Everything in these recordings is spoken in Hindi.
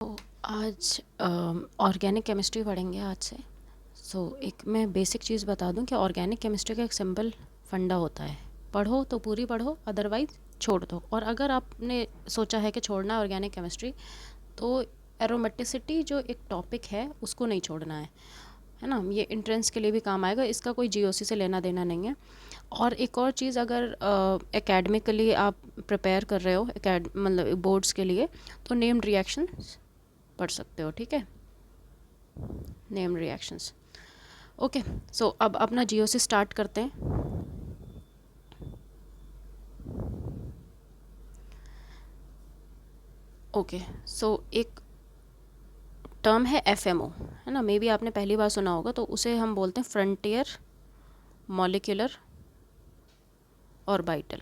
तो आज ऑर्गेनिक केमिस्ट्री पढ़ेंगे आज से। एक मैं बेसिक चीज़ बता दूं कि ऑर्गेनिक केमिस्ट्री का एक सिंपल फंडा होता है, पढ़ो तो पूरी पढ़ो, अदरवाइज़ छोड़ दो। और अगर आपने सोचा है कि छोड़ना है ऑर्गेनिक केमिस्ट्री, तो एरोमेटिसिटी जो एक टॉपिक है उसको नहीं छोड़ना है ना। ये एंट्रेंस के लिए भी काम आएगा, इसका कोई जीओसी से लेना देना नहीं है। और एक और चीज़, अगर एकेडमिकली आप प्रिपेयर कर रहे हो मतलब बोर्ड्स के लिए, तो नेम्ड रिएक्शन पढ़ सकते हो, ठीक है। Name reactions, okay. अब अपना जीओसी स्टार्ट करते हैं। ओके, एक टर्म है एफएमओ, है ना, मे बी आपने पहली बार सुना होगा। तो उसे हम बोलते हैं फ्रंटियर मॉलिक्यूलर ऑर्बिटल,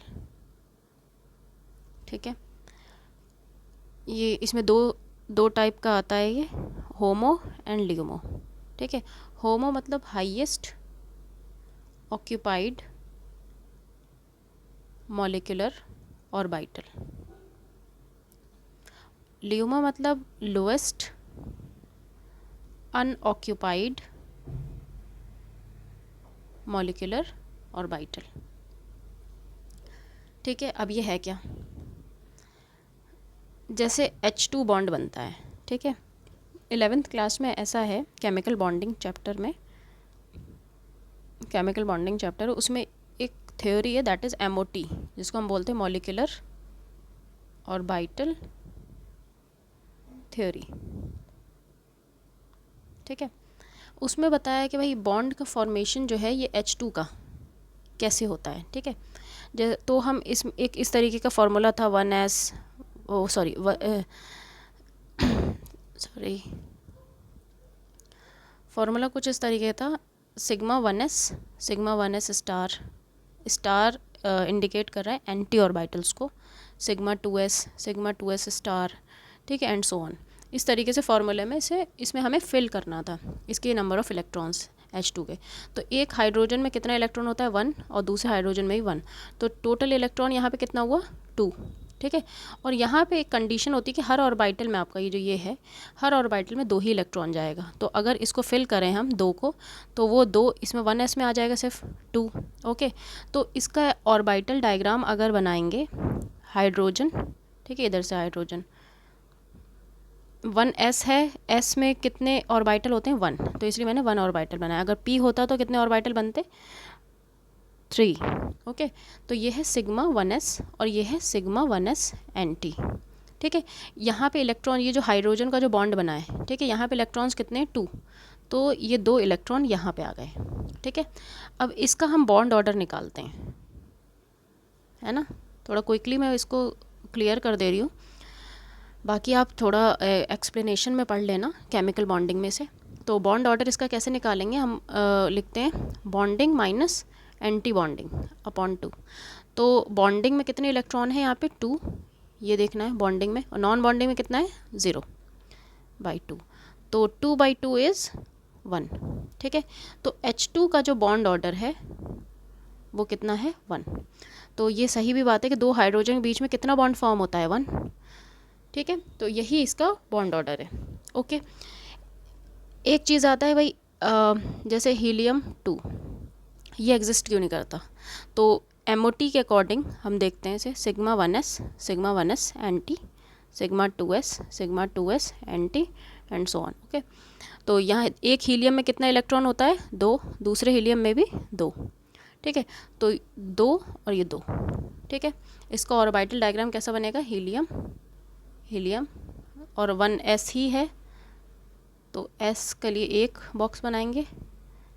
ठीक है। ये इसमें दो टाइप का आता है, ये होमो एंड ल्यूमो, ठीक है। होमो मतलब highest occupied molecular orbital, LUMO मतलब लोएस्ट अनऑक्यूपाइड मॉलिक्यूलर ऑर्बिटल, ठीक है। अब ये है क्या, जैसे H2 बॉन्ड बनता है, ठीक है। 11th क्लास में ऐसा है, केमिकल बॉन्डिंग चैप्टर में, केमिकल बॉन्डिंग चैप्टर, उसमें एक थ्योरी है दैट इज़ MOT, जिसको हम बोलते हैं मॉलिक्यूलर ऑर्बिटल थ्योरी, ठीक है। उसमें बताया कि भाई बॉन्ड का फॉर्मेशन जो है ये H2 का कैसे होता है, ठीक है। तो हम इस तरीके का फॉर्मूला था 1s, फॉर्मूला कुछ इस तरीके था, सिग्मा 1s स्टार इंडिकेट कर रहा है एंटी ऑर्बिटल्स को, सिग्मा 2s स्टार, ठीक है, एंड सो ऑन। इस तरीके से फॉर्मूले में इसमें हमें फिल करना था इसके नंबर ऑफ़ इलेक्ट्रॉन्स H2 के। तो एक हाइड्रोजन में कितना इलेक्ट्रॉन होता है 1, और दूसरे हाइड्रोजन में भी 1, तो टोटल इलेक्ट्रॉन यहाँ पे कितना हुआ 2, ठीक है। और यहाँ पे एक कंडीशन होती है कि हर ऑर्बिटल में आपका ये है, हर ऑर्बिटल में 2 ही इलेक्ट्रॉन जाएगा। तो अगर इसको फिल करें हम 2 को, तो वो 2 इसमें 1s में आ जाएगा सिर्फ 2, ओके। तो इसका ऑर्बिटल डायग्राम अगर बनाएंगे, हाइड्रोजन, ठीक है, इधर से हाइड्रोजन 1s है, s में कितने ऑर्बिटल होते हैं 1, तो इसलिए मैंने 1 ऑर्बिटल बनाया। अगर p होता तो कितने ऑर्बिटल बनते 3, ओके। तो ये है सिग्मा 1s और ये है सिग्मा 1s एंटी, ठीक है। यहाँ पे इलेक्ट्रॉन, ये जो हाइड्रोजन का जो बॉन्ड बना है, ठीक है, यहाँ पे इलेक्ट्रॉन्स कितने 2, तो ये 2 इलेक्ट्रॉन यहाँ पे आ गए, ठीक है। अब इसका हम बॉन्ड ऑर्डर निकालते हैं, है ना। थोड़ा क्विकली मैं इसको क्लियर कर दे रही हूँ, बाकी आप थोड़ा एक्सप्लेनेशन में पढ़ लेना केमिकल बॉन्डिंग में से। तो बॉन्ड ऑर्डर इसका कैसे निकालेंगे, हम लिखते हैं bonding minus anti bonding upon 2। तो बॉन्डिंग में कितने इलेक्ट्रॉन हैं यहाँ पे 2, ये देखना है बॉन्डिंग में, और नॉन बॉन्डिंग में कितना है 0/2, तो 2/2 इज़ 1, ठीक है। तो H2 का जो बॉन्ड ऑर्डर है वो कितना है 1। तो ये सही भी बात है कि 2 हाइड्रोजन के बीच में कितना बॉन्ड फॉर्म होता है 1, ठीक है। तो यही इसका बॉन्ड ऑर्डर है, ओके। एक चीज़ आता है भाई, जैसे हीलियम 2, ये एग्जिस्ट क्यों नहीं करता, तो MOT के अकॉर्डिंग हम देखते हैं इसे, sigma 1s anti, sigma 2s anti, and so on, okay. तो यहाँ एक हीलियम में कितना इलेक्ट्रॉन होता है 2, दूसरे हीलियम में भी 2, ठीक है। तो 2 और ये 2, ठीक है। इसका ऑर्बिटल डायग्राम कैसा बनेगा, हीलियम और 1s ही है, तो s के लिए एक बॉक्स बनाएंगे,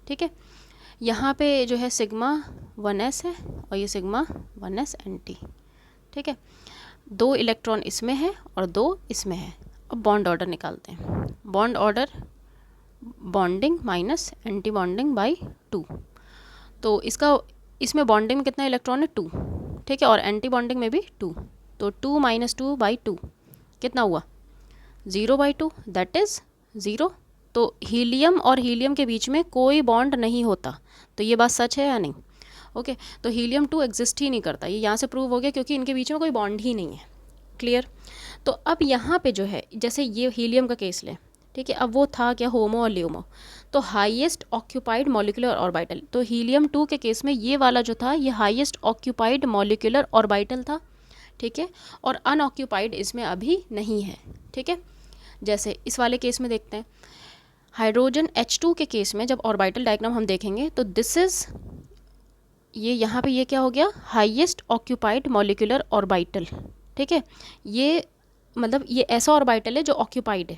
ठीक है। यहाँ पे जो है सिग्मा 1s है और ये सिग्मा 1s एंटी, ठीक है। 2 इलेक्ट्रॉन इसमें है और 2 इसमें है। अब बॉन्ड ऑर्डर निकालते हैं, bond order bonding minus anti bonding by 2। तो इसमें बॉन्डिंग में कितना इलेक्ट्रॉन है 2, ठीक है, और एंटी बॉन्डिंग में भी 2, तो 2 - 2/2 कितना हुआ 0/2, दैट इज़ 0। तो हीलियम और हीलियम के बीच में कोई बॉन्ड नहीं होता, तो ये बात सच है या नहीं, ओके। तो हीलियम 2 एग्जिस्ट ही नहीं करता, ये यहाँ से प्रूव हो गया, क्योंकि इनके बीच में कोई बॉन्ड ही नहीं है, क्लियर। तो अब यहाँ पे जो है, जैसे ये हीलियम का केस लें, ठीक है, अब वो था क्या, होमो और ल्यूमो, तो हाईएस्ट ऑक्यूपाइड मॉलिक्यूलर ऑर्बिटल, तो हीलियम 2 के केस में ये वाला जो था ये हाईएस्ट ऑक्यूपाइड मॉलिक्यूलर ऑर्बिटल था, ठीक है, और अनऑक्यूपाइड इसमें अभी नहीं है, ठीक है। जैसे इस वाले केस में देखते हैं, हाइड्रोजन H2 के केस में जब ऑर्बिटल डायग्राम हम देखेंगे तो दिस इज़, ये यहाँ पे ये क्या हो गया, हाईएस्ट ऑक्यूपाइड मॉलिक्यूलर ऑर्बिटल, ठीक है, ये मतलब ये ऐसा ऑर्बिटल है जो ऑक्यूपाइड है,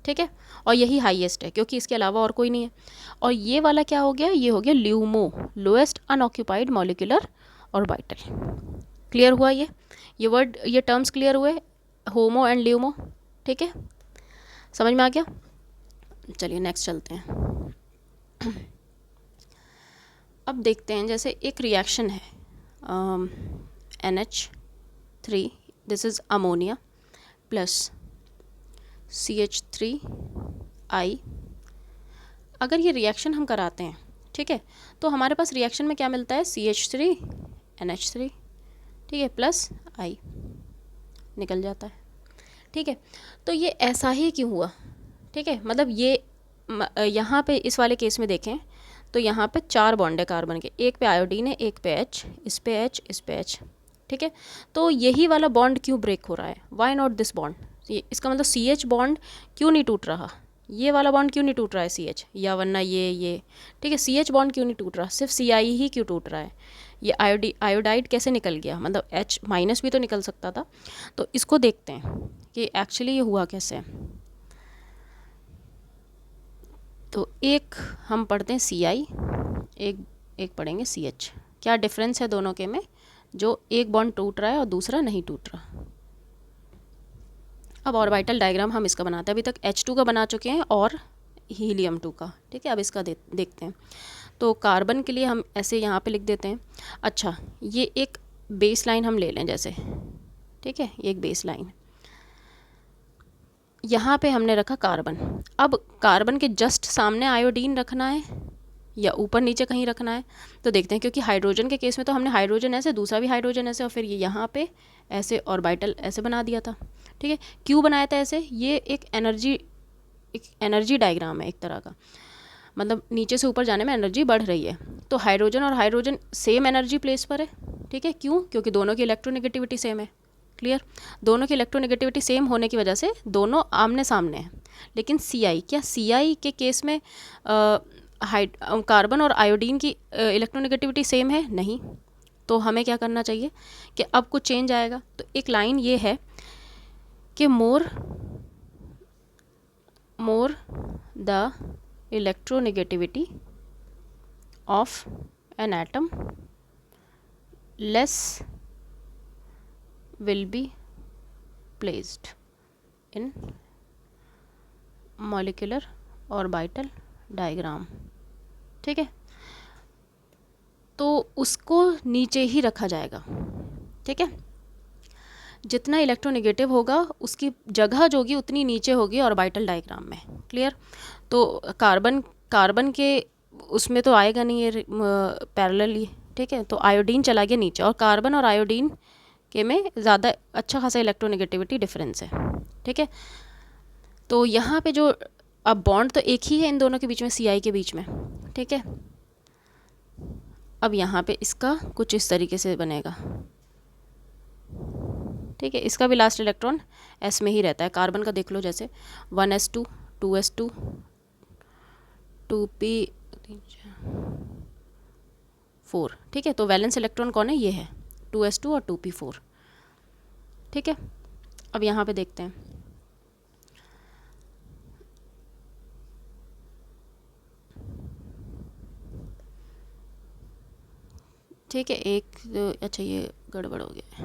ठीक है, और यही हाईएस्ट है क्योंकि इसके अलावा और कोई नहीं है। और ये वाला क्या हो गया, ये हो गया LUMO, lowest unoccupied molecular orbital. Clear हुआ ये वर्ड, ये टर्म्स क्लियर हुए, होमो एंड ल्यूमो, ठीक है, समझ में आ गया। चलिए नेक्स्ट चलते हैं। अब देखते हैं, जैसे एक रिएक्शन है NH3, this is ammonia plus CH3I। अगर ये रिएक्शन हम कराते हैं, ठीक है, तो हमारे पास रिएक्शन में क्या मिलता है, CH3 NH3, ठीक है, प्लस I निकल जाता है, ठीक है। तो ये ऐसा ही क्यों हुआ, ठीक है, मतलब ये यहाँ पे इस वाले केस में देखें तो यहाँ पे 4 बॉन्ड है कार्बन के, एक पे आयोडीन है, एक पे H, इस पे H, इस पे H, ठीक है। तो यही वाला बॉन्ड क्यों ब्रेक हो रहा है, वाई नॉट दिस बॉन्ड, इसका मतलब CH बॉन्ड क्यों नहीं टूट रहा, ये वाला बॉन्ड क्यों नहीं टूट रहा है CH, या वरना ये, ठीक है, CH बॉन्ड क्यों नहीं टूट रहा, सिर्फ CI ही क्यों टूट रहा है, ये आयोडाइड कैसे निकल गया, मतलब H माइनस भी तो निकल सकता था। तो इसको देखते हैं कि एक्चुअली ये हुआ कैसे। तो एक हम पढ़ते हैं CI, एक पढ़ेंगे CH, क्या डिफरेंस है दोनों के में, जो एक बॉन्ड टूट रहा है और दूसरा नहीं टूट रहा। अब ऑर्बिटल डायग्राम हम इसका बनाते हैं, अभी तक H2 का बना चुके हैं और हीलियम 2 का, ठीक है। अब इसका देखते हैं। तो कार्बन के लिए हम ऐसे यहाँ पे लिख देते हैं। अच्छा, ये एक बेस लाइन हम ले लें जैसे, ठीक है, ये एक बेस लाइन, यहाँ पे हमने रखा कार्बन। अब कार्बन के जस्ट सामने आयोडीन रखना है या ऊपर नीचे कहीं रखना है, तो देखते हैं, क्योंकि हाइड्रोजन के केस में तो हमने हाइड्रोजन ऐसे, दूसरा भी हाइड्रोजन ऐसे, और फिर ये यहाँ पे ऐसे ऑर्बिटल ऐसे बना दिया था, ठीक है। क्यों बनाया था ऐसे, ये एक एनर्जी डायग्राम है एक तरह का, मतलब नीचे से ऊपर जाने में एनर्जी बढ़ रही है। तो हाइड्रोजन और हाइड्रोजन सेम एनर्जी प्लेस पर है, ठीक है, क्यों, क्योंकि दोनों की इलेक्ट्रोनेगेटिविटी सेम है। क्लियर, दोनों की इलेक्ट्रोनेगेटिविटी सेम होने की वजह से दोनों आमने सामने हैं। लेकिन CI, क्या CI के केस में कार्बन और आयोडीन की इलेक्ट्रोनेगेटिविटी सेम है, नहीं। तो हमें क्या करना चाहिए कि अब कुछ चेंज आएगा। तो एक लाइन ये है कि more the electronegativity of an atom less will be placed in molecular orbital diagram, ठीक है। तो उसको नीचे ही रखा जाएगा, ठीक है, जितना इलेक्ट्रोनेगेटिव होगा उसकी जगह जो होगी उतनी नीचे होगी ऑर्बिटल डायग्राम में। क्लियर, तो कार्बन के उसमें तो आएगा नहीं ये पैरेलली, ठीक है, तो आयोडीन चला गया नीचे, और कार्बन और आयोडीन के में ज़्यादा अच्छा खासा इलेक्ट्रोनेगेटिविटी डिफरेंस है, ठीक है। तो यहाँ पे जो अब बॉन्ड तो एक ही है इन दोनों के बीच में, CI के बीच में, ठीक है। अब यहाँ पे इसका कुछ इस तरीके से बनेगा, ठीक है, इसका भी लास्ट इलेक्ट्रॉन S में ही रहता है। कार्बन का देख लो, जैसे 1s2 2s2 2p4, ठीक है। तो वैलेंस इलेक्ट्रॉन कौन है, ये है 2s2 और 2p4, ठीक है। अब यहाँ पे देखते हैं, ठीक है, एक अच्छा ये गड़बड़ हो गया,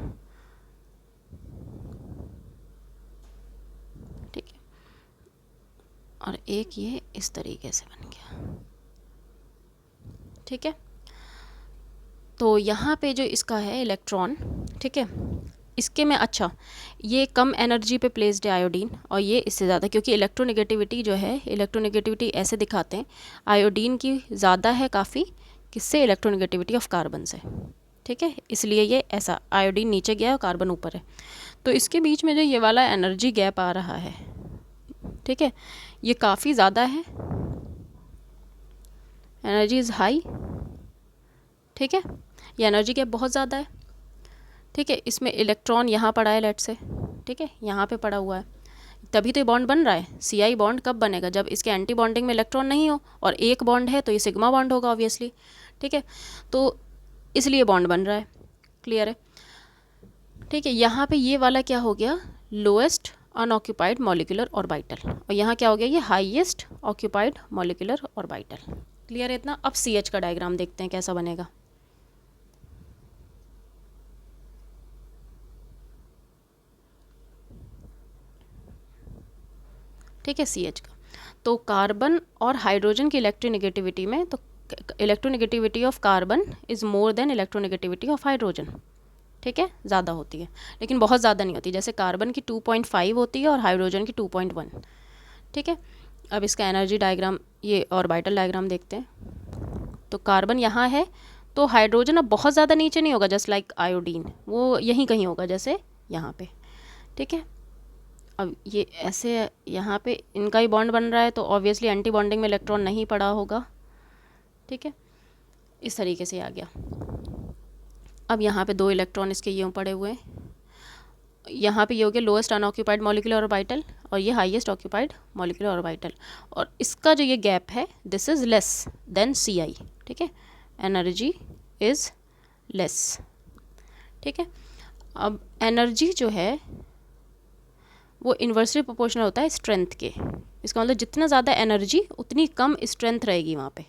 ठीक है, और एक ये इस तरीके से बन गया, ठीक है। तो यहाँ पे जो इसका है इलेक्ट्रॉन, ठीक है, इसके में अच्छा ये कम एनर्जी पे प्लेस्ड है आयोडीन, और ये इससे ज़्यादा, क्योंकि इलेक्ट्रोनेगेटिविटी जो है, इलेक्ट्रोनेगेटिविटी ऐसे दिखाते हैं, आयोडीन की ज़्यादा है काफ़ी, किससे, इलेक्ट्रोनेगेटिविटी ऑफ कार्बन से, ठीक है, इसलिए ये ऐसा आयोडीन नीचे गया है और कार्बन ऊपर है। तो इसके बीच में जो ये वाला एनर्जी गैप आ रहा है, ठीक है, ये काफ़ी ज़्यादा है, एनर्जी इज़ हाई, ठीक है, ये एनर्जी गैप बहुत ज़्यादा है, ठीक है। इसमें इलेक्ट्रॉन यहाँ पड़ा है लेट से, ठीक है, यहाँ पे पड़ा हुआ है, तभी तो ये बॉन्ड बन रहा है। सी बॉन्ड कब बनेगा? जब इसके एंटी बॉन्डिंग में इलेक्ट्रॉन नहीं हो, और एक बॉन्ड है तो ये सिग्मा बॉन्ड होगा ऑब्वियसली, ठीक है, तो इसलिए बॉन्ड बन रहा है। क्लियर है? ठीक है, यहाँ पे ये वाला क्या हो गया, लोएस्ट अनऑक्यूपाइड मॉलिक्यूलर ऑर्बिटल, और यहाँ क्या हो गया, ये highest occupied molecular orbital. Clear है इतना? अब CH का डायग्राम देखते हैं कैसा बनेगा। ठीक है, CH का, तो कार्बन और हाइड्रोजन की इलेक्ट्रोनेगेटिविटी में, तो electronegativity of carbon is more than electronegativity of hydrogen, ठीक है, ज़्यादा होती है, लेकिन बहुत ज़्यादा नहीं होती। जैसे कार्बन की 2.5 होती है और हाइड्रोजन की 2.1, ठीक है। अब इसका एनर्जी डायग्राम, ये ऑर्बिटल डायग्राम देखते हैं। तो कार्बन यहाँ है, तो हाइड्रोजन अब बहुत ज़्यादा नीचे नहीं होगा, जस्ट लाइक आयोडीन, वो यहीं कहीं होगा, जैसे यहाँ पे, ठीक है। अब ये ऐसे यहाँ पे इनका ही बॉन्ड बन रहा है, तो ऑब्वियसली एंटी बॉन्डिंग में इलेक्ट्रॉन नहीं पड़ा होगा, ठीक है, इस तरीके से आ गया। अब यहाँ पे 2 इलेक्ट्रॉन इसके यूँ पड़े हुए हैं, यहाँ पे ये हो गया लोएस्ट अनऑक्यूपाइड मॉलिक्यूलर ऑर्बिटल, और ये हाईएस्ट ऑक्यूपाइड मॉलिक्यूलर ऑर्बिटल, और इसका जो ये गैप है, this is less than Ci, ठीक है, एनर्जी इज़ लेस, ठीक है। अब एनर्जी जो है वो इन्वर्सली प्रोपोर्शनल होता है स्ट्रेंथ के, इसका मतलब जितना ज़्यादा एनर्जी उतनी कम स्ट्रेंथ रहेगी वहाँ पे,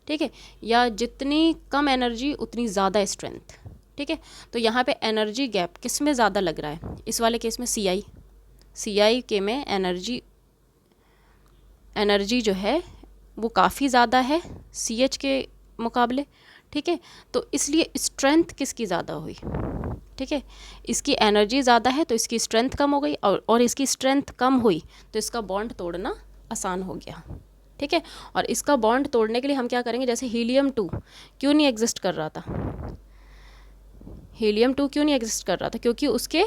ठीक है, या जितनी कम एनर्जी उतनी ज़्यादा स्ट्रेंथ, ठीक है। तो यहाँ पे एनर्जी गैप किस में ज़्यादा लग रहा है? इस वाले केस में Ci के में एनर्जी जो है वो काफ़ी ज़्यादा है CH के मुकाबले, ठीक है, तो इसलिए स्ट्रेंथ किसकी ज़्यादा हुई, ठीक है, इसकी एनर्जी ज़्यादा है तो इसकी स्ट्रेंथ कम हो गई, और इसकी स्ट्रेंथ कम हुई तो इसका बॉन्ड तोड़ना आसान हो गया, ठीक है। और इसका बॉन्ड तोड़ने के लिए हम क्या करेंगे, जैसे हीलियम-2 क्यों नहीं एग्जिस्ट कर रहा था, हीलियम-2 क्यों नहीं एग्जिस्ट कर रहा था, क्योंकि उसके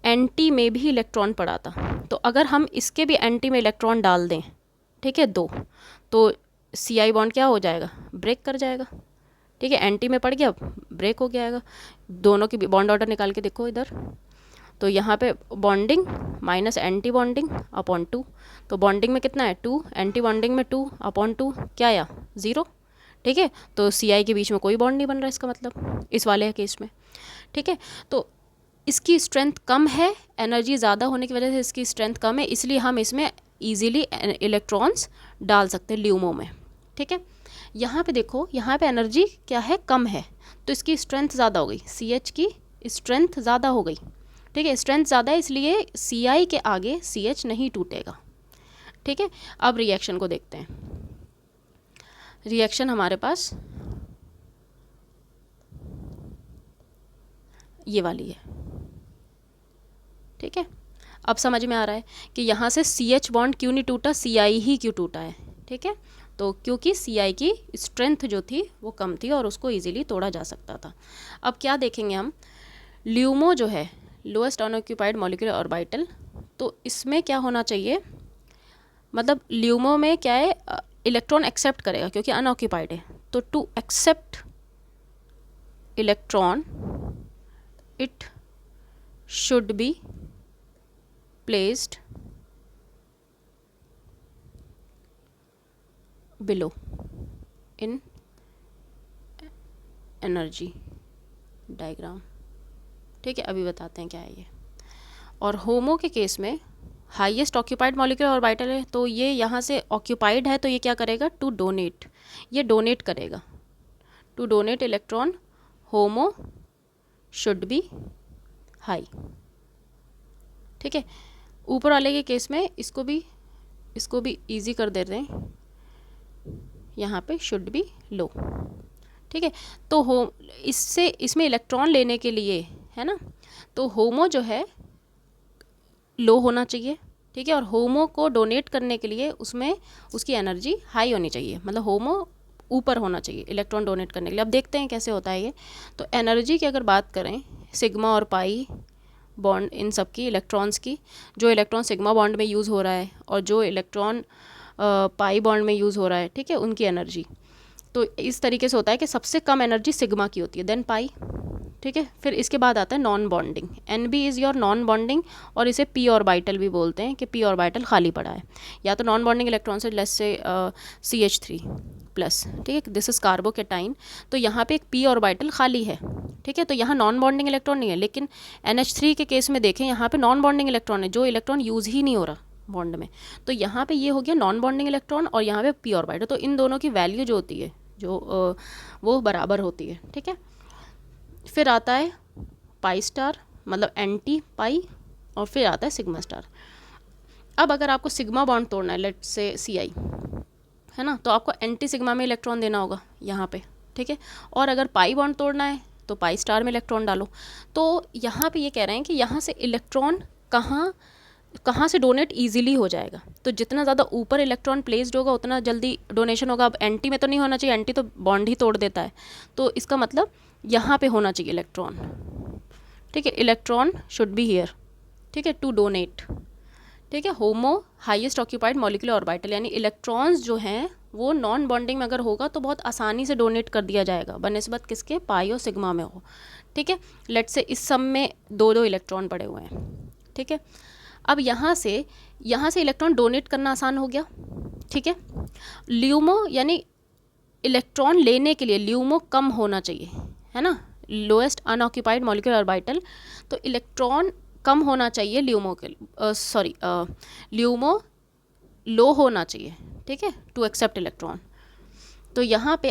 एंटी में भी इलेक्ट्रॉन पड़ा था। तो अगर हम इसके भी एंटी में इलेक्ट्रॉन डाल दें, ठीक है, 2, तो Ci बॉन्ड क्या हो जाएगा, ब्रेक कर जाएगा, ठीक है, एंटी में पड़ गया, ब्रेक हो जाएगा। दोनों की बॉन्ड ऑर्डर निकाल के देखो इधर, तो यहाँ पे bonding minus anti bonding upon 2, तो बॉन्डिंग में कितना है 2, एंटी बॉन्डिंग में 2 अपॉन 2 क्या आया 0, ठीक है। तो Ci के बीच में कोई बॉन्ड नहीं बन रहा इसका मतलब, इस वाले केस में, ठीक है। तो इसकी स्ट्रेंथ कम है, एनर्जी ज़्यादा होने की वजह से इसकी स्ट्रेंथ कम है, इसलिए हम इसमें ईजीली इलेक्ट्रॉन्स डाल सकते हैं ल्यूमो में, ठीक है। यहाँ पे देखो, यहाँ पे एनर्जी क्या है, कम है, तो इसकी स्ट्रेंथ ज़्यादा हो गई, CH की स्ट्रेंथ ज़्यादा हो गई, ठीक है, स्ट्रेंथ ज़्यादा है इसलिए Ci के आगे CH नहीं टूटेगा, ठीक है। अब रिएक्शन को देखते हैं। रिएक्शन हमारे पास ये वाली है, ठीक है। अब समझ में आ रहा है कि यहाँ से CH बॉन्ड क्यों नहीं टूटा, Ci ही क्यों टूटा है, ठीक है। तो क्योंकि Ci की स्ट्रेंथ जो थी वो कम थी और उसको इजीली तोड़ा जा सकता था। अब क्या देखेंगे हम, ल्यूमो जो है लोएस्ट अनऑक्यूपाइड मॉलिक्यूलर ऑर्बिटल, तो इसमें क्या होना चाहिए, मतलब ल्यूमो में क्या है, इलेक्ट्रॉन एक्सेप्ट करेगा क्योंकि अनऑक्यूपाइड है, तो to accept electron it should be placed below in energy diagram, ठीक है। अभी बताते हैं क्या है ये। और होमो के केस में हाईएस्ट ऑक्यूपाइड मॉलिक्यूलर ऑर्बिटल है, तो ये यहाँ से ऑक्यूपाइड है, तो ये क्या करेगा, टू डोनेट, ये डोनेट करेगा, to donate electron HOMO should be high, ठीक है। ऊपर वाले के केस में इसको भी इजी कर दे रहे हैं, यहाँ पे शुड बी लो, ठीक है। तो इसमें इलेक्ट्रॉन लेने के लिए है ना, तो होमो जो है लो होना चाहिए, ठीक है, और होमो को डोनेट करने के लिए उसमें उसकी एनर्जी हाई होनी चाहिए, मतलब होमो ऊपर होना चाहिए इलेक्ट्रॉन डोनेट करने के लिए। अब देखते हैं कैसे होता है ये। तो एनर्जी की अगर बात करें, सिग्मा और पाई बॉन्ड इन सब की इलेक्ट्रॉन्स की, जो इलेक्ट्रॉन सिग्मा बॉन्ड में यूज़ हो रहा है और जो इलेक्ट्रॉन पाई बॉन्ड में यूज़ हो रहा है, ठीक है, उनकी एनर्जी। तो इस तरीके से होता है कि सबसे कम एनर्जी सिग्मा की होती है, देन पाई, ठीक है। फिर इसके बाद आता है non bonding, NB is your non नॉन बॉन्डिंग, और इसे पी ऑर्बिटल भी बोलते हैं कि पी ऑर्बिटल खाली पड़ा है, या तो नॉन बॉन्डिंग इलेक्ट्रॉन से लेस से CH3 प्लस, ठीक है, दिस इज़ कार्बोकेटाइन। तो यहाँ पे एक पी ऑर्बिटल खाली है, ठीक है, तो यहाँ नॉन बॉन्डिंग इलेक्ट्रॉन नहीं है। लेकिन NH3 के केस में देखें, यहाँ पे नॉन बॉन्डिंग इलेक्ट्रॉन है, जो इलेक्ट्रॉन यूज़ ही नहीं हो रहा बॉन्ड में। तो यहाँ पे ये हो गया नॉन बॉन्डिंग इलेक्ट्रॉन और यहाँ पे पी ऑर्बिटल। तो इन दोनों की वैल्यू जो होती है, जो वो बराबर होती है, ठीक है। फिर आता है पाई स्टार, मतलब एंटी पाई, और फिर आता है सिग्मा स्टार। अब अगर आपको सिग्मा बॉन्ड तोड़ना है, लेट से CI है ना, तो आपको एंटी सिग्मा में इलेक्ट्रॉन देना होगा यहाँ पे, ठीक है। और अगर पाई बॉन्ड तोड़ना है तो पाई स्टार में इलेक्ट्रॉन डालो। तो यहाँ पे ये कह रहे हैं कि यहाँ से इलेक्ट्रॉन कहाँ से डोनेट ईजिली हो जाएगा। तो जितना ज़्यादा ऊपर इलेक्ट्रॉन प्लेस्ड होगा उतना जल्दी डोनेशन होगा। अब एंटी में तो नहीं होना चाहिए, एंटी तो बॉन्ड ही तोड़ देता है। तो इसका मतलब यहाँ पे होना चाहिए इलेक्ट्रॉन, ठीक है, इलेक्ट्रॉन शुड बी हियर, ठीक है, टू डोनेट, ठीक है। होमो हाईएस्ट ऑक्यूपाइड मॉलिक्यूलर ऑर्बिटल, यानी इलेक्ट्रॉन्स जो हैं वो नॉन बॉन्डिंग में अगर होगा तो बहुत आसानी से डोनेट कर दिया जाएगा, बनिस्बत किसके, पाई और सिग्मा में हो, ठीक है। लेट से इस सब में 2-2 इलेक्ट्रॉन पड़े हुए हैं, ठीक है। अब यहाँ से इलेक्ट्रॉन डोनेट करना आसान हो गया, ठीक है। ल्यूमो यानी इलेक्ट्रॉन लेने के लिए ल्यूमो कम होना चाहिए, है ना, लोएस्ट अनऑक्यूपाइड मॉलिक्यूलर ऑर्बिटल। तो इलेक्ट्रॉन कम होना चाहिए ल्यूमो के, ल्यूमो लो होना चाहिए, ठीक है, टू एक्सेप्ट इलेक्ट्रॉन। तो यहाँ पे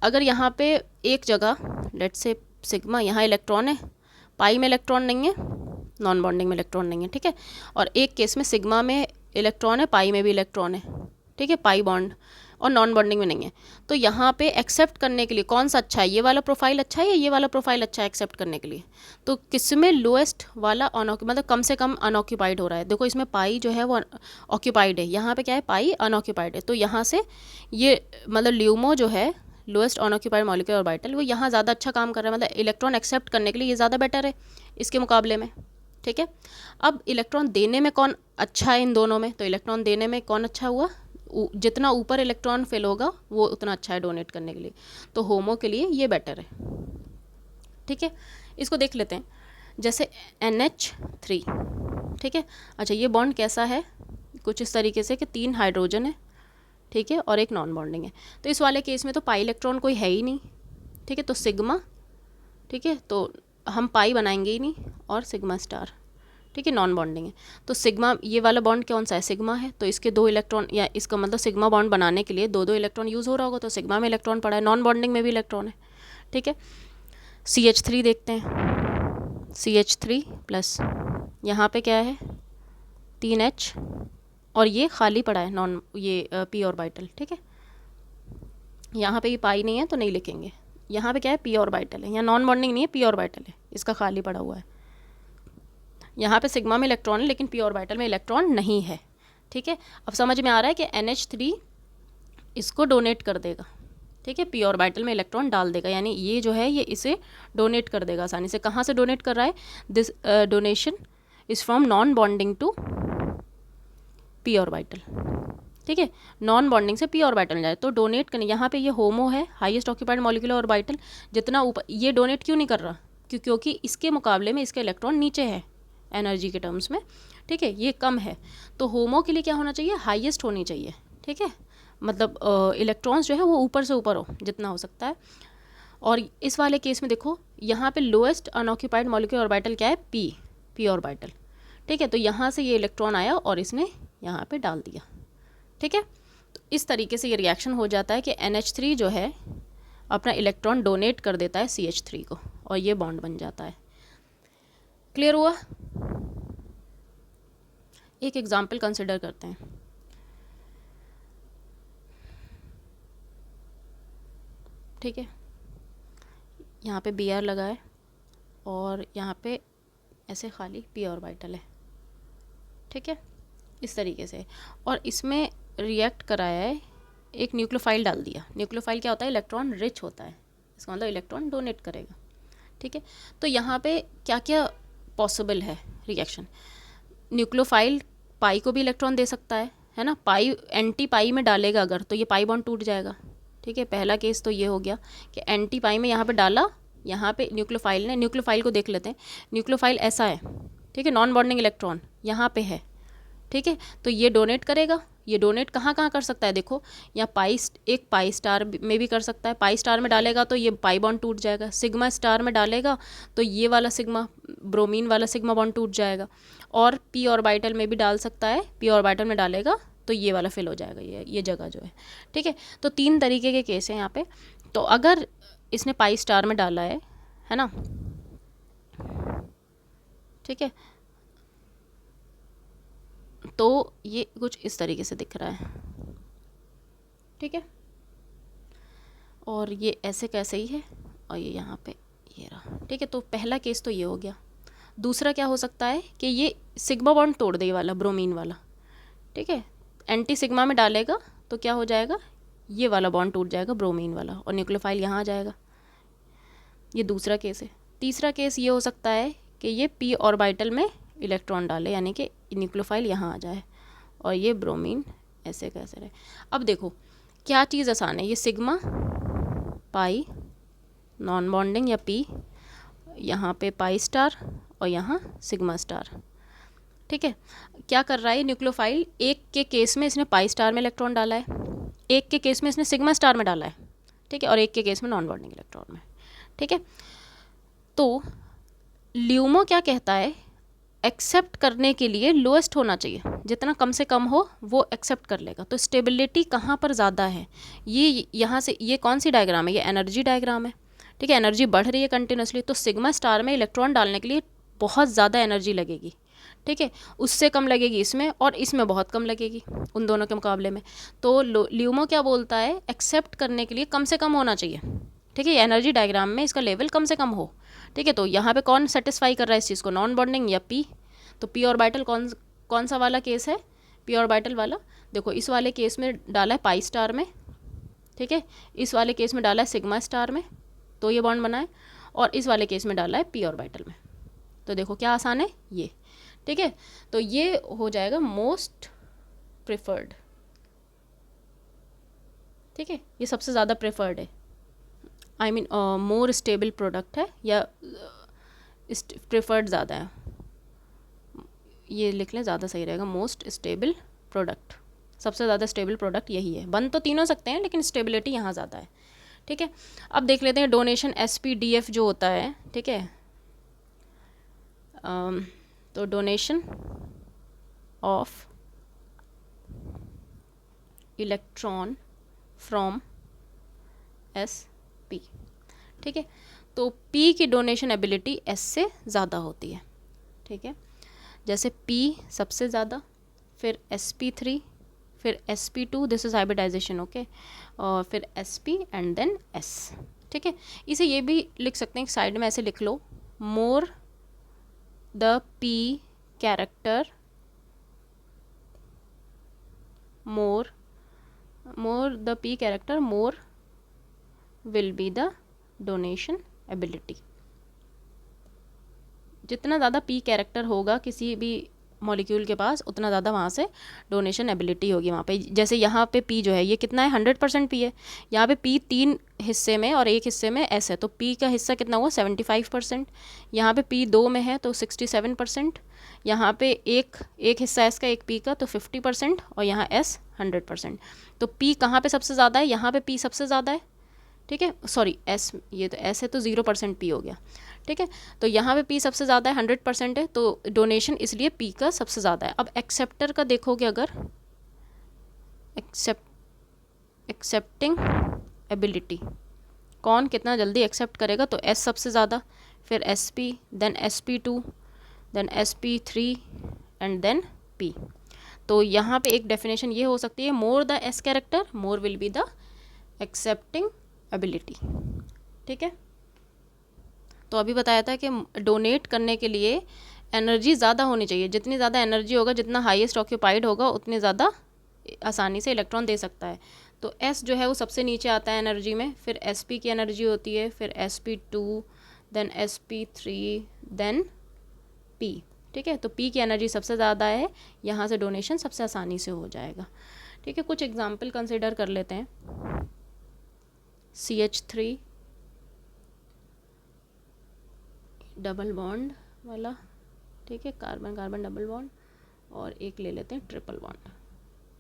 अगर यहाँ पे एक जगह लेट से सिग्मा, यहाँ इलेक्ट्रॉन है, पाई में इलेक्ट्रॉन नहीं है, नॉन बॉन्डिंग में इलेक्ट्रॉन नहीं है, ठीक है। और एक केस में सिग्मा में इलेक्ट्रॉन है, पाई में भी इलेक्ट्रॉन है, ठीक है, पाई बॉन्ड, और नॉन बॉन्डिंग में नहीं है। तो यहाँ पे एक्सेप्ट करने के लिए कौन सा अच्छा है, ये वाला प्रोफाइल अच्छा है या ये वाला प्रोफाइल अच्छा है एक्सेप्ट करने के लिए। तो किसमें लोएस्ट वाला मतलब कम से कम अनऑक्यूपाइड हो रहा है। देखो इसमें पाई जो है वो ऑक्यूपाइड है, यहाँ पे क्या है, पाई अनऑक्यूपाइड है। तो यहाँ से ये मतलब ल्यूमो जो है लोएस्ट अनऑक्यूपाइड मॉलिक्यूलर ऑर्बिटल, वो यहाँ ज़्यादा अच्छा काम कर रहा है, मतलब इलेक्ट्रॉन एक्सेप्ट करने के लिए ये ज़्यादा बेटर है इसके मुकाबले में, ठीक है। अब इलेक्ट्रॉन देने में कौन अच्छा है इन दोनों में, तो इलेक्ट्रॉन देने में कौन अच्छा हुआ, जितना ऊपर इलेक्ट्रॉन फिल होगा वो उतना अच्छा है डोनेट करने के लिए। तो होमो के लिए ये बेटर है, ठीक है। इसको देख लेते हैं, जैसे NH3, ठीक है। अच्छा ये बॉन्ड कैसा है, कुछ इस तरीके से कि 3 हाइड्रोजन है, ठीक है, और एक नॉन बॉन्डिंग है। तो इस वाले केस में तो पाई इलेक्ट्रॉन कोई है ही नहीं, ठीक है, तो सिग्मा, ठीक है, तो हम पाई बनाएंगे ही नहीं, और सिग्मा स्टार, ठीक है, नॉन बॉन्डिंग है। तो सिग्मा, ये वाला बॉन्ड कौन सा है, सिग्मा है, तो इसके 2 इलेक्ट्रॉन, या इसका मतलब सिग्मा बॉन्ड बनाने के लिए 2-2 इलेक्ट्रॉन यूज़ हो रहा होगा, तो सिग्मा में इलेक्ट्रॉन पड़ा है, नॉन बॉन्डिंग में भी इलेक्ट्रॉन है, ठीक है। CH3 देखते हैं, CH3 प्लस, यहाँ पे क्या है 3H, और ये खाली पड़ा है नॉन, ये पी ऑर्बिटल, ठीक है। यहाँ पे ये पाई नहीं है तो नहीं लिखेंगे, यहाँ पे क्या है, पी ऑर्बिटल है, यहाँ नॉन बॉन्डिंग नहीं है, पी ऑर्बिटल है, इसका खाली पड़ा हुआ है। यहाँ पे सिग्मा में इलेक्ट्रॉन है लेकिन पी ऑर्बिटल में इलेक्ट्रॉन नहीं है, ठीक है। अब समझ में आ रहा है कि NH3 इसको डोनेट कर देगा, ठीक है, पी ऑर्बिटल में इलेक्ट्रॉन डाल देगा, यानी ये जो है ये इसे डोनेट कर देगा आसानी से। कहाँ से डोनेट कर रहा है, this donation is from non bonding to P orbital, ठीक है, नॉन बॉन्डिंग से पी ऑर्बिटल जाए तो डोनेट करने। यहाँ पे ये होमो है, हाईएस्ट ऑक्यूपाइड मॉलिक्यूलर ऑर्बिटल, जितना ऊपर ये डोनेट क्यों नहीं कर रहा, क्योंकि इसके मुकाबले में इसका इलेक्ट्रॉन नीचे है एनर्जी के टर्म्स में, ठीक है, ये कम है। तो होमो के लिए क्या होना चाहिए, हाईएस्ट होनी चाहिए, ठीक है, मतलब इलेक्ट्रॉन्स जो है वो ऊपर से ऊपर हो जितना हो सकता है। और इस वाले केस में देखो यहाँ पे लोएस्ट अनऑक्यूपाइड मॉलिक्यूलर ऑर्बिटल क्या है, पी ऑर्बिटल, ठीक है। तो यहाँ से ये इलेक्ट्रॉन आया और इसने यहाँ पे डाल दिया, ठीक है। तो इस तरीके से ये रिएक्शन हो जाता है कि NH3 जो है अपना इलेक्ट्रॉन डोनेट कर देता है CH3 को, और ये बॉन्ड बन जाता है। क्लियर हुआ। एक एग्जाम्पल कंसिडर करते हैं, ठीक है। यहाँ पे Br लगा है और यहाँ पे ऐसे खाली p ऑर्बिटल है, ठीक है, इस तरीके से। और इसमें रिएक्ट कराया है, एक न्यूक्लियोफाइल डाल दिया। न्यूक्लियोफाइल क्या होता है, इलेक्ट्रॉन रिच होता है, इसका मतलब इलेक्ट्रॉन डोनेट करेगा, ठीक है। तो यहाँ पे क्या क्या पॉसिबल है रिएक्शन। न्यूक्लियोफाइल पाई को भी इलेक्ट्रॉन दे सकता है ना, पाई एंटी पाई में डालेगा अगर तो ये पाई बॉन्ड टूट जाएगा। ठीक है, पहला केस तो ये हो गया कि एंटी पाई में यहाँ पे डाला, यहाँ पे न्यूक्लियोफाइल ने, न्यूक्लियोफाइल को देख लेते हैं, न्यूक्लियोफाइल ऐसा है, ठीक है, नॉन बॉन्डिंग इलेक्ट्रॉन यहाँ पे है, ठीक है, तो ये डोनेट करेगा। ये डोनेट कहाँ कहाँ कर सकता है, देखो यहाँ एक पाई स्टार में भी कर सकता है, पाई स्टार में डालेगा तो ये पाई बॉन्ड टूट जाएगा, सिग्मा स्टार में डालेगा तो ये वाला सिग्मा, ब्रोमीन वाला सिग्मा बॉन्ड टूट जाएगा, और पी ऑर्बिटल में भी डाल सकता है, पी ऑर्बिटल में डालेगा तो ये वाला फिल हो जाएगा, ये जगह जो है। ठीक है, तो 3 तरीके के केस हैं यहाँ पे। तो अगर इसने पाई स्टार में डाला है ना, ठीक है, तो ये कुछ इस तरीके से दिख रहा है, ठीक है, और ये ऐसे कैसे ही है, और ये यहाँ पे ये रहा। ठीक है, तो पहला केस तो ये हो गया। दूसरा क्या हो सकता है कि ये सिग्मा बॉन्ड तोड़ दे, ये वाला ब्रोमीन वाला, ठीक है, एंटी सिग्मा में डालेगा तो क्या हो जाएगा, ये वाला बॉन्ड टूट जाएगा ब्रोमीन वाला, और न्यूक्लियोफाइल यहाँ आ जाएगा। ये दूसरा केस है। तीसरा केस ये हो सकता है कि ये पी ऑर्बिटल में इलेक्ट्रॉन डाले, यानी कि न्यूक्लियोफाइल यहाँ आ जाए और ये ब्रोमीन ऐसे कैसे रहे। अब देखो क्या चीज़ आसान है, ये सिग्मा पाई नॉन बॉन्डिंग या पी, यहाँ पे पाई स्टार और यहाँ सिग्मा स्टार। ठीक है, क्या कर रहा है न्यूक्लियोफाइल, एक के केस में इसने पाई स्टार में इलेक्ट्रॉन डाला है, एक के केस में इसने सिग्मा स्टार में डाला है, ठीक है, और एक के केस में नॉन बॉन्डिंग इलेक्ट्रॉन में। ठीक है, तो ल्यूमो क्या कहता है, एक्सेप्ट करने के लिए लोएस्ट होना चाहिए, जितना कम से कम हो वो एक्सेप्ट कर लेगा। तो स्टेबिलिटी कहाँ पर ज़्यादा है, ये यहाँ से, ये कौन सी डायग्राम है, ये एनर्जी डायग्राम है। ठीक है, एनर्जी बढ़ रही है कंटिन्यूसली, तो सिग्मा स्टार में इलेक्ट्रॉन डालने के लिए बहुत ज़्यादा एनर्जी लगेगी, ठीक है, उससे कम लगेगी इसमें, और इसमें बहुत कम लगेगी उन दोनों के मुकाबले में। तो ल्यूमो क्या बोलता है, एक्सेप्ट करने के लिए कम से कम होना चाहिए। ठीक है, एनर्जी डायग्राम में इसका लेवल कम से कम हो। ठीक है, तो यहाँ पे कौन सेटिस्फाई कर रहा है इस चीज़ को, नॉन बॉन्डिंग या पी। तो पी ऑर्बिटल कौन सा वाला केस है, पी ऑर्बिटल वाला। देखो इस वाले केस में डाला है पाई स्टार में, ठीक है, इस वाले केस में डाला है सिग्मा स्टार में, तो ये बॉन्ड बना है, और इस वाले केस में डाला है पी ऑर्बिटल में। तो देखो क्या आसान है ये। ठीक है, तो ये हो जाएगा मोस्ट प्रेफर्ड। ठीक है, ये सबसे ज़्यादा प्रेफर्ड है, I mean more stable product है, या प्रेफर्ड ज़्यादा है, ये लिख लें ज़्यादा सही रहेगा, मोस्ट स्टेबल प्रोडक्ट, सबसे ज़्यादा स्टेबल प्रोडक्ट यही है। बन तो तीनों सकते हैं लेकिन स्टेबिलिटी यहाँ ज़्यादा है। ठीक है, अब देख लेते हैं डोनेशन SPDF जो होता है। ठीक है, तो donation of electron from SP। ठीक है, तो P की डोनेशन एबिलिटी S से ज़्यादा होती है। ठीक है, जैसे P सबसे ज़्यादा, फिर SP3, फिर SP2, this is hybridisation, okay, और फिर SP एंड देन S। ठीक है, इसे ये भी लिख सकते हैं साइड में, ऐसे लिख लो, more the P character, more the P character, more will be the donation ability. जितना ज़्यादा P कैरेक्टर होगा किसी भी मॉलिक्यूल के पास, उतना ज़्यादा वहाँ से डोनेशन एबिलिटी होगी वहाँ पे। जैसे यहाँ पे P जो है ये कितना है, 100% P है, यहाँ पे P 3 हिस्से में और एक हिस्से में S है, तो P का हिस्सा कितना हुआ, 75%। यहाँ पे P 2 में है तो 67%, यहाँ पे एक हिस्सा S का, एक P का, तो 50%, और यहाँ S 100%। तो P कहाँ पे सबसे ज़्यादा है, यहाँ पे P सबसे ज़्यादा है। ठीक है, सॉरी S, ये तो S है तो 0% P हो गया। ठीक है, तो यहाँ पे P सबसे ज़्यादा है, 100% है, तो डोनेशन इसलिए P का सबसे ज़्यादा है। अब एक्सेप्टर का देखोगे, अगर एक्सेप्टिंग एबिलिटी, कौन कितना जल्दी एक्सेप्ट करेगा, तो S सबसे ज़्यादा, फिर SP, then SP2, then SP3 and then P। तो यहाँ पे एक डेफिनेशन ये हो सकती है, more the S character, more will be the accepting ability. ठीक है, तो अभी बताया था कि डोनेट करने के लिए एनर्जी ज़्यादा होनी चाहिए, जितनी ज़्यादा एनर्जी होगा, जितना हाईएस्ट ऑक्यूपाइड होगा, उतनी ज़्यादा आसानी से इलेक्ट्रॉन दे सकता है। तो S जो है वो सबसे नीचे आता है एनर्जी में, फिर SP की एनर्जी होती है, फिर SP2, then SP3, then P, ठीक है। तो P की एनर्जी सबसे ज़्यादा है, यहाँ से डोनेशन सबसे आसानी से हो जाएगा, ठीक है। कुछ एग्जाम्पल कंसिडर कर लेते हैं। CH3 डबल बॉन्ड वाला, ठीक है, कार्बन कार्बन डबल बॉन्ड, और एक ले लेते हैं ट्रिपल बॉन्ड,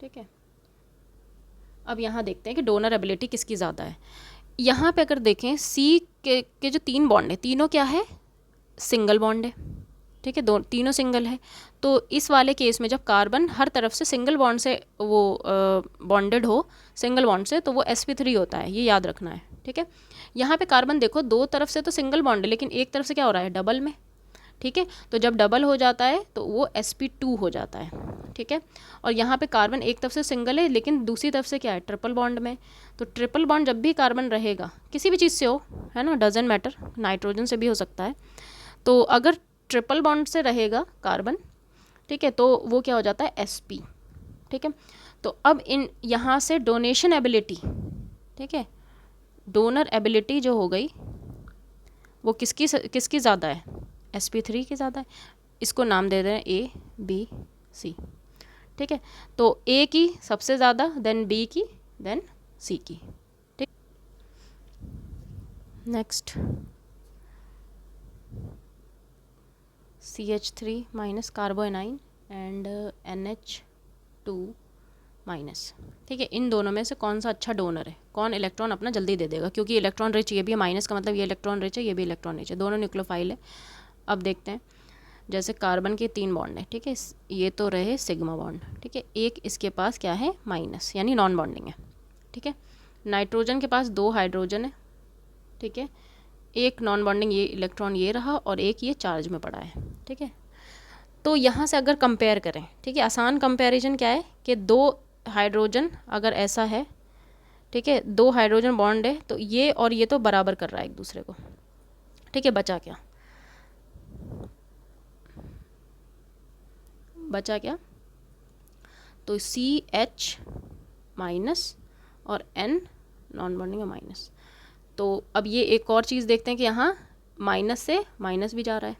ठीक है। अब यहाँ देखते हैं कि डोनर एबिलिटी किसकी ज़्यादा है। यहाँ पे अगर देखें C के जो 3 बॉन्ड है, तीनों क्या है, सिंगल बॉन्ड है, ठीक है, तीनों सिंगल है। तो इस वाले केस में जब कार्बन हर तरफ से सिंगल बॉन्ड से वो बॉन्डेड हो, सिंगल बॉन्ड से, तो वो sp3 होता है, ये याद रखना है, ठीक है। यहाँ पे कार्बन देखो दो तरफ से तो सिंगल बॉन्ड है, लेकिन एक तरफ से क्या हो रहा है, डबल में, ठीक है। तो जब डबल हो जाता है तो वो sp2 हो जाता है, ठीक है। और यहाँ पे कार्बन एक तरफ से सिंगल है, लेकिन दूसरी तरफ से क्या है, ट्रिपल बॉन्ड में। तो ट्रिपल बॉन्ड जब भी कार्बन रहेगा, किसी भी चीज़ से हो, है ना, डजेंट मैटर, नाइट्रोजन से भी हो सकता है। तो अगर ट्रिपल बॉन्ड से रहेगा कार्बन, ठीक है, तो वो क्या हो जाता है, sp, ठीक है। तो अब इन यहाँ से डोनेशन एबिलिटी, ठीक है, डोनर एबिलिटी जो हो गई वो किसकी ज़्यादा है, sp3 की ज़्यादा है। इसको नाम दे दें A B C, ठीक है। तो A की सबसे ज़्यादा, देन B की, देन C की, ठीक। Next CH3 minus carbanion and NH2 minus, ठीक है। इन दोनों में से कौन सा अच्छा डोनर है, कौन इलेक्ट्रॉन अपना जल्दी दे देगा, क्योंकि इलेक्ट्रॉन रिच ये भी है, माइनस का मतलब ये इलेक्ट्रॉन रिच है, ये भी इलेक्ट्रॉन रिच है, दोनों न्यूक्लियोफाइल है। अब देखते हैं, जैसे कार्बन के 3 बॉन्ड है, ठीक है, ये तो रहे सिग्मा बॉन्ड, ठीक है, एक इसके पास क्या है, माइनस, यानी नॉन बॉन्डिंग है, ठीक है। नाइट्रोजन के पास 2 हाइड्रोजन है, ठीक है, एक नॉन बॉन्डिंग ये इलेक्ट्रॉन ये रहा, और एक ये चार्ज में पड़ा है, ठीक है। तो यहाँ से अगर कंपेयर करें, ठीक है, आसान कंपैरिजन क्या है कि 2 हाइड्रोजन अगर ऐसा है, ठीक है, 2 हाइड्रोजन बॉन्ड है, तो ये और ये तो बराबर कर रहा है एक दूसरे को, ठीक है। बचा क्या, तो CH माइनस और N नॉन बॉन्डिंग है माइनस। तो अब ये एक और चीज़ देखते हैं कि यहाँ माइनस से माइनस भी जा रहा है।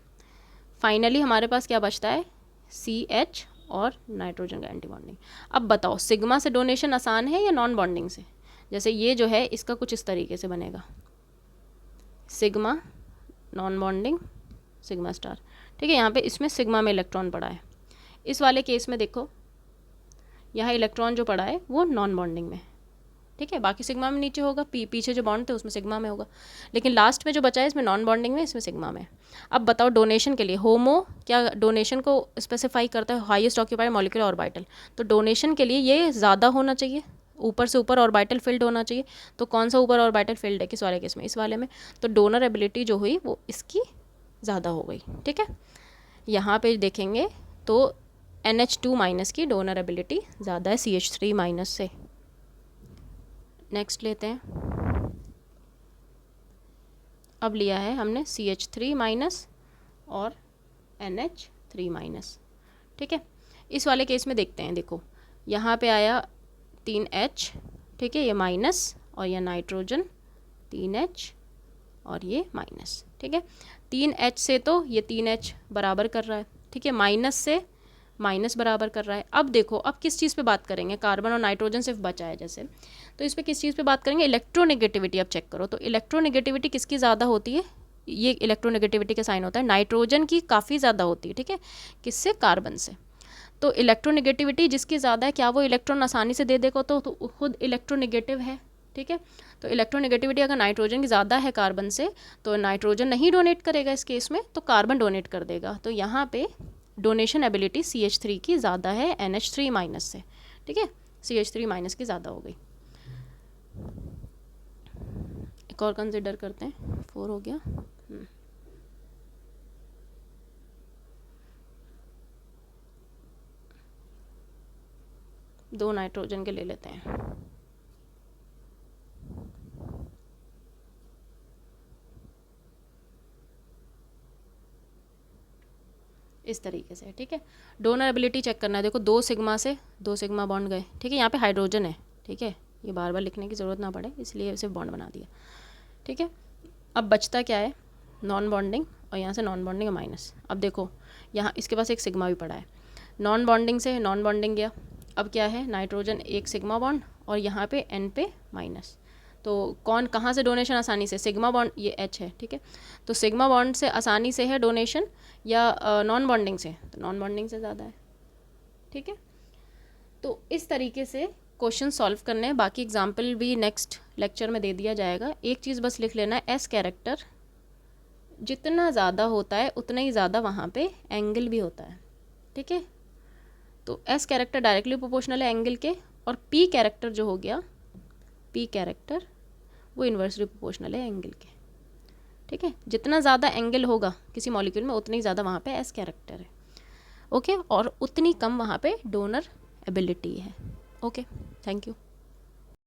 फाइनली हमारे पास क्या बचता है, CH और नाइट्रोजन का एंटी बॉन्डिंग। अब बताओ सिग्मा से डोनेशन आसान है या नॉन बॉन्डिंग से। जैसे ये जो है इसका कुछ इस तरीके से बनेगा, sigma non bonding sigma star, ठीक है। यहाँ पे इसमें सिग्मा में इलेक्ट्रॉन पड़ा है, इस वाले केस में देखो यहाँ इलेक्ट्रॉन जो पड़ा है वो नॉन बॉन्डिंग में, ठीक है, बाकी सिग्मा में नीचे होगा, पीछे जो बॉन्ड थे उसमें सिग्मा में होगा, लेकिन लास्ट में जो बचा है इसमें नॉन बॉन्डिंग में, इसमें सिग्मा में। अब बताओ डोनेशन के लिए होमो क्या डोनेशन को स्पेसिफाई करता है, हाईएस्ट ऑक्यूपाइड मॉलिक्यूलर ऑर्बिटल। तो डोनेशन के लिए ये ज़्यादा होना चाहिए, ऊपर से ऊपर ऑर्बिटल फिल्ड होना चाहिए। तो कौन सा ऊपर ऑर्बिटल फिल्ड है, किस वाले केस में, इस वाले में। तो डोनर एबिलिटी जो हुई वो इसकी ज़्यादा हो गई, ठीक है। यहाँ पे देखेंगे तो NH2 माइनस की डोनर एबिलिटी ज़्यादा है CH3 माइनस से। नेक्स्ट लेते हैं, अब लिया है हमने CH3 माइनस और NH3 माइनस, ठीक है। इस वाले केस में देखते हैं, देखो यहाँ पे आया 3H, ठीक है, ये माइनस, और यह नाइट्रोजन 3H और ये माइनस, ठीक है। 3H से तो ये 3H बराबर कर रहा है, ठीक है, माइनस से माइनस बराबर कर रहा है। अब देखो अब किस चीज़ पे बात करेंगे, कार्बन और नाइट्रोजन सिर्फ बचा है जैसे, तो इस पर किस चीज़ पे बात करेंगे, इलेक्ट्रोनेगेटिविटी। अब चेक करो तो इलेक्ट्रोनेगेटिविटी किसकी ज़्यादा होती है, ये इलेक्ट्रोनेगेटिविटी का साइन होता है, नाइट्रोजन की काफ़ी ज़्यादा होती है, ठीक है, किससे, कार्बन से। तो इलेक्ट्रोनेगेटिविटी जिसकी ज़्यादा है, क्या वो इलेक्ट्रॉन आसानी से दे देगा, तो खुद इलेक्ट्रोनेगेटिव है, ठीक है। तो इलेक्ट्रोनेगेटिविटी अगर नाइट्रोजन की ज़्यादा है कार्बन से, तो नाइट्रोजन नहीं डोनेट करेगा इस केस में, तो कार्बन डोनेट कर देगा। तो यहाँ पे डोनेशन एबिलिटी CH3 की ज़्यादा है NH3 माइनस से, ठीक है, CH3 माइनस की ज़्यादा हो गई। एक और कंसिडर करते हैं, 4 हो गया। दो नाइट्रोजन के ले लेते हैं, इस तरीके से, ठीक है। डोनर एबिलिटी चेक करना है, देखो 2 सिग्मा बॉन्ड गए, ठीक है, यहाँ पे हाइड्रोजन है, ठीक है, ये बार बार लिखने की ज़रूरत ना पड़े इसलिए सिर्फ बॉन्ड बना दिया, ठीक है। अब बचता क्या है, नॉन बॉन्डिंग, और यहाँ से नॉन बॉन्डिंग माइनस। अब देखो यहाँ इसके पास एक सिग्मा भी पड़ा है, नॉन बॉन्डिंग से नॉन बॉन्डिंग गया, अब क्या है नाइट्रोजन एक सिग्मा बॉन्ड और यहाँ पे N पे माइनस, तो कौन कहाँ से डोनेशन आसानी से, सिग्मा बॉन्ड ये H है, ठीक है, तो सिग्मा बॉन्ड से आसानी से है डोनेशन या नॉन बॉन्डिंग से, तो नॉन बॉन्डिंग से ज़्यादा है, ठीक है। तो इस तरीके से क्वेश्चन सॉल्व करने हैं, बाकी एग्जाम्पल भी नेक्स्ट लेक्चर में दे दिया जाएगा। एक चीज़ बस लिख लेना है, एस कैरेक्टर जितना ज़्यादा होता है उतना ही ज़्यादा वहाँ पे एंगल भी होता है, ठीक है। तो एस कैरेक्टर डायरेक्टली प्रोपोर्शनल है एंगल के, और पी कैरेक्टर जो हो गया, पी कैरेक्टर वो इन्वर्सली प्रोपोर्शनल है एंगल के, ठीक है। जितना ज़्यादा एंगल होगा किसी मॉलिक्यूल में उतनी ज़्यादा वहाँ पे एस कैरेक्टर है, ओके, और उतनी कम वहाँ पे डोनर एबिलिटी है, ओके। Thank you.